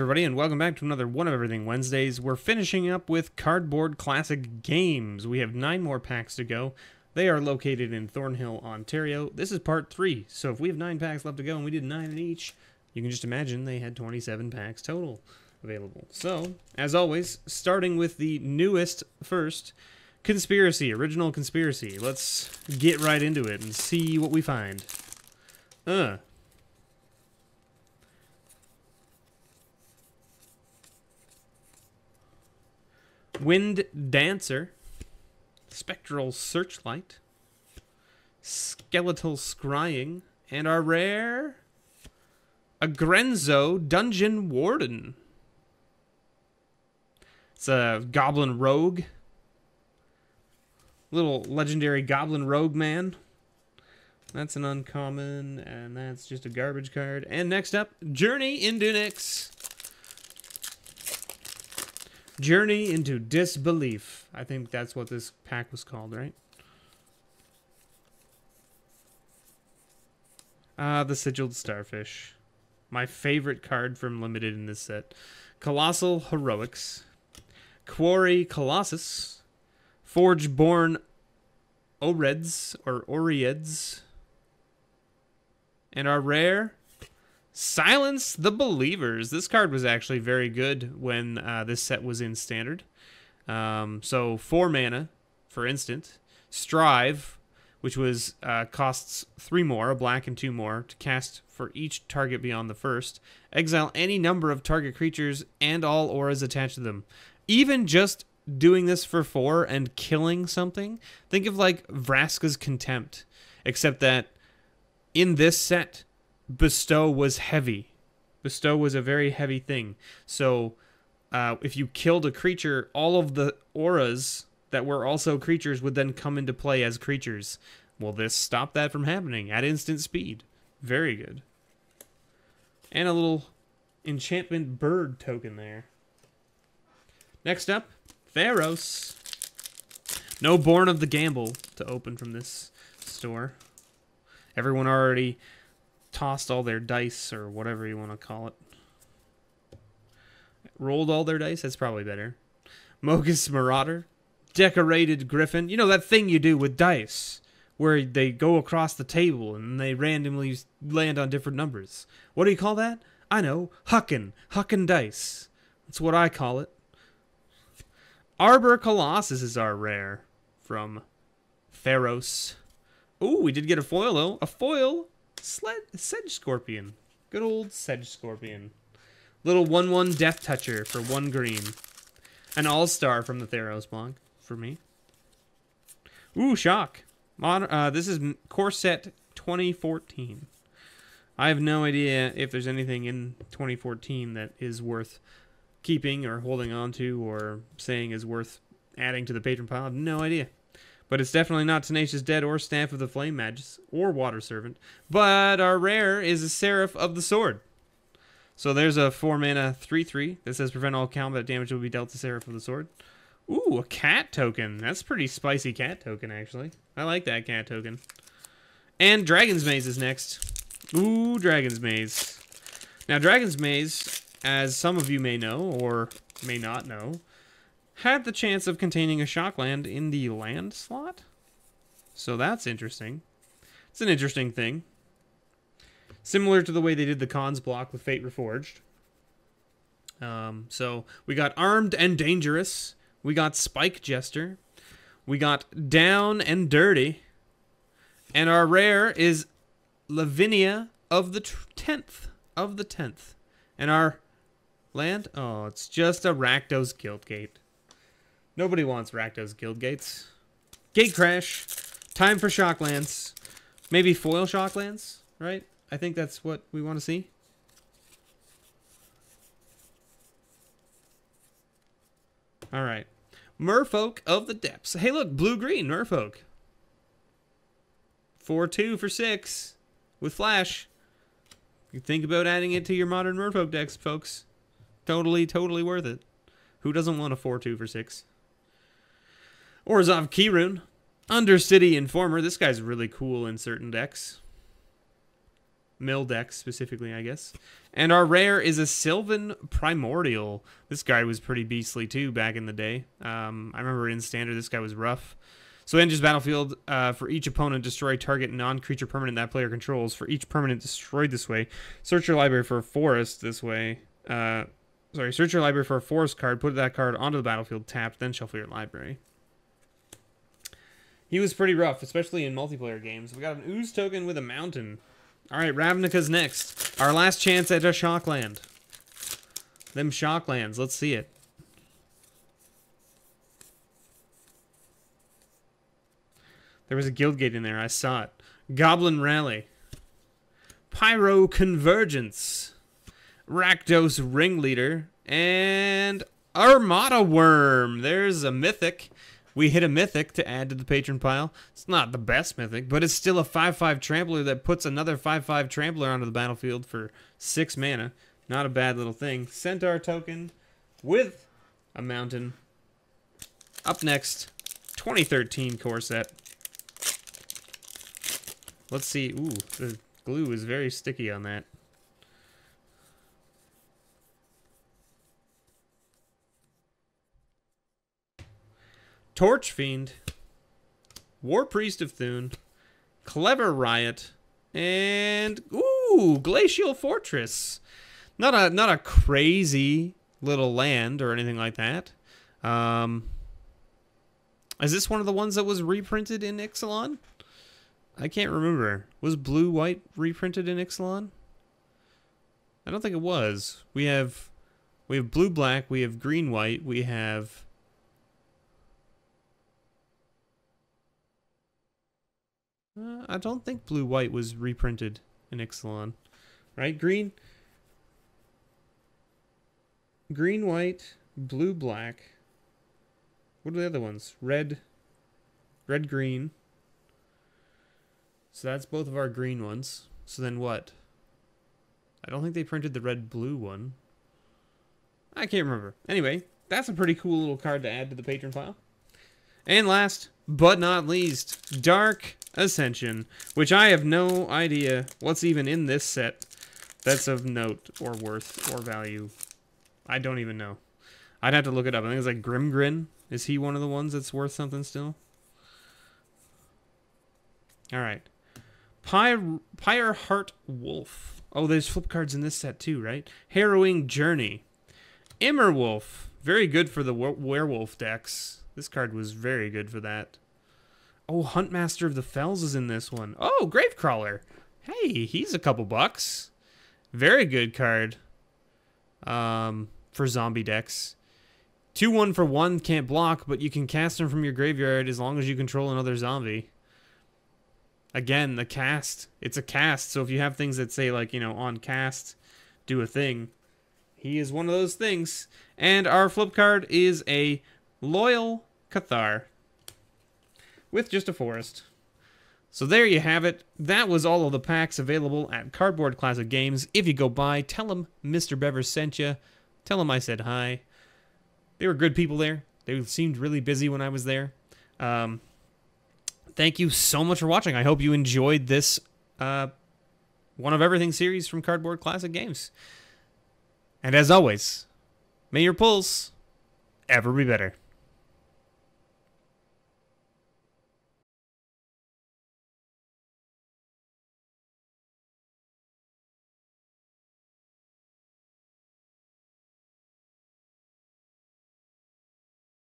everybody, and welcome back to another One of Everything Wednesdays. We're finishing up with Cardboard Classic Games. We have 9 more packs to go. They are located in Thornhill, Ontario. This is part 3, so if we have 9 packs left to go and we did 9 in each, you can just imagine they had 27 packs total available. So, as always, starting with the newest first, Conspiracy, Original Conspiracy. Let's get right into it and see what we find. Wind Dancer, Spectral Searchlight, Skeletal Scrying, and our rare Agrenzo Dungeon Warden. It's a Goblin Rogue, little legendary Goblin Rogue man. That's an uncommon, and that's just a garbage card. And next up, Journey into Nyx. Journey into Disbelief. I think that's what this pack was called, right? The Sigilled Starfish. My favorite card from Limited in this set. Colossal Heroics. Quarry Colossus. Forgeborn Oreds, or Orieds. And our rare Silence the Believers. This card was actually very good when this set was in Standard. So 4 mana for instant. Strive, which was costs 3 more, a black and 2 more, to cast for each target beyond the first. Exile any number of target creatures and all auras attached to them. Even just doing this for 4 and killing something, think of like Vraska's Contempt, except that in this set, Bestow was heavy. Bestow was a very heavy thing. So if you killed a creature, all of the auras that were also creatures would then come into play as creatures. Well, this stopped that from happening at instant speed. Very good. And a little enchantment bird token there. Next up, Theros. No Born of the Gamble to open from this store. Everyone already tossed all their dice, or whatever you want to call it. Rolled all their dice? That's probably better. Mogus Marauder. Decorated Griffin. You know, that thing you do with dice, where they go across the table and they randomly land on different numbers. What do you call that? I know. Huckin'. Huckin' dice. That's what I call it. Arbor Colossus is our rare from Theros. Ooh, we did get a foil, though. A foil Sedge Scorpion. Good old Sedge Scorpion. Little 1/1 Death Toucher for 1 green. An all-star from the Theros block for me. Ooh, Shock. This is Core Set 2014. I have no idea if there's anything in 2014 that is worth keeping or holding on to or saying is worth adding to the patron pile. I have no idea. But it's definitely not Tenacious Dead or Staff of the Flame Magus or Water Servant. But our rare is a Seraph of the Sword. So there's a 4 mana 3/3 that says prevent all combat damage will be dealt to Seraph of the Sword. Ooh, a cat token. That's a pretty spicy cat token, actually. I like that cat token. And Dragon's Maze is next. Ooh, Dragon's Maze. Now, Dragon's Maze, as some of you may know or may not know, had the chance of containing a Shockland in the land slot. So that's interesting. It's an interesting thing. Similar to the way they did the Cons block with Fate Reforged. So we got Armed and Dangerous. We got Spike Jester. We got Down and Dirty. And our rare is Lavinia of the 10th. Of the 10th. And our land? Oh, it's just a Rakdos Guildgate. Nobody wants Rakdos Guildgates. Gate Crash. Time for Shocklands. Maybe foil Shocklands, right? I think that's what we want to see. Alright. Merfolk of the Depths. Hey, look, blue-green Merfolk. 4/2 for 6 with Flash. You think about adding it to your modern Merfolk decks, folks. Totally, totally worth it. Who doesn't want a 4/2 for 6? Orzhov Keyrune. Undercity Informer. This guy's really cool in certain decks. mill decks specifically, I guess. And our rare is a Sylvan Primordial. This guy was pretty beastly too back in the day. I remember in Standard this guy was rough. So enters battlefield, for each opponent, destroy target non-creature permanent that player controls. For each permanent destroyed this way, search your library for a forest this way. Search your library for a forest card, put that card onto the battlefield tapped, then shuffle your library. He was pretty rough, especially in multiplayer games. We got an ooze token with a mountain. Alright, Ravnica's next. Our last chance at a Shockland. Them Shocklands, let's see it. There was a Guildgate in there, I saw it. Goblin Rally. Pyro Convergence. Rakdos Ringleader. And Armada Worm. There's a mythic. We hit a mythic to add to the patron pile. It's not the best mythic, but it's still a 5/5 trampler that puts another 5/5 trampler onto the battlefield for 6 mana. Not a bad little thing. Centaur token with a mountain. Up next, 2013 core set. Let's see. Ooh, the glue is very sticky on that. Torch Fiend, War Priest of Thune, Clever Riot, and ooh, Glacial Fortress. Not a crazy little land or anything like that. Is this one of the ones that was reprinted in Ixalan? I can't remember. Was Blue White reprinted in Ixalan? I don't think it was. We have Blue Black, we have Green White, we have I don't think Blue White was reprinted in Ixalan. Right? Green White, Blue Black. What are the other ones? Red Green. So that's both of our green ones. So then what? I don't think they printed the red blue one. I can't remember. Anyway, that's a pretty cool little card to add to the patron file. And last but not least, Dark Ascension, which I have no idea what's even in this set that's of note or worth or value. I don't even know. I'd have to look it up. I think it's like Grimgrin. Is he one of the ones that's worth something still? Alright. Pyreheart Wolf. Oh, there's flip cards in this set too, right? Harrowing Journey. Immerwolf. Very good for the werewolf decks. This card was very good for that. Oh, Huntmaster of the Fells is in this one. Oh, Gravecrawler. Hey, he's a couple bucks. Very good card. For zombie decks. 2/1 for 1, can't block, but you can cast him from your graveyard as long as you control another zombie. Again, the cast. It's a cast, so if you have things that say, like, you know, on cast, do a thing. He is one of those things. And our flip card is a Loyal Cathar. With just a forest. So there you have it. That was all of the packs available at Cardboard Classic Games. If you go by, tell them MrBevers sent you. Tell them I said hi. They were good people there. They seemed really busy when I was there. Thank you so much for watching. I hope you enjoyed this One of Everything series from Cardboard Classic Games. And as always, may your pulls ever be better.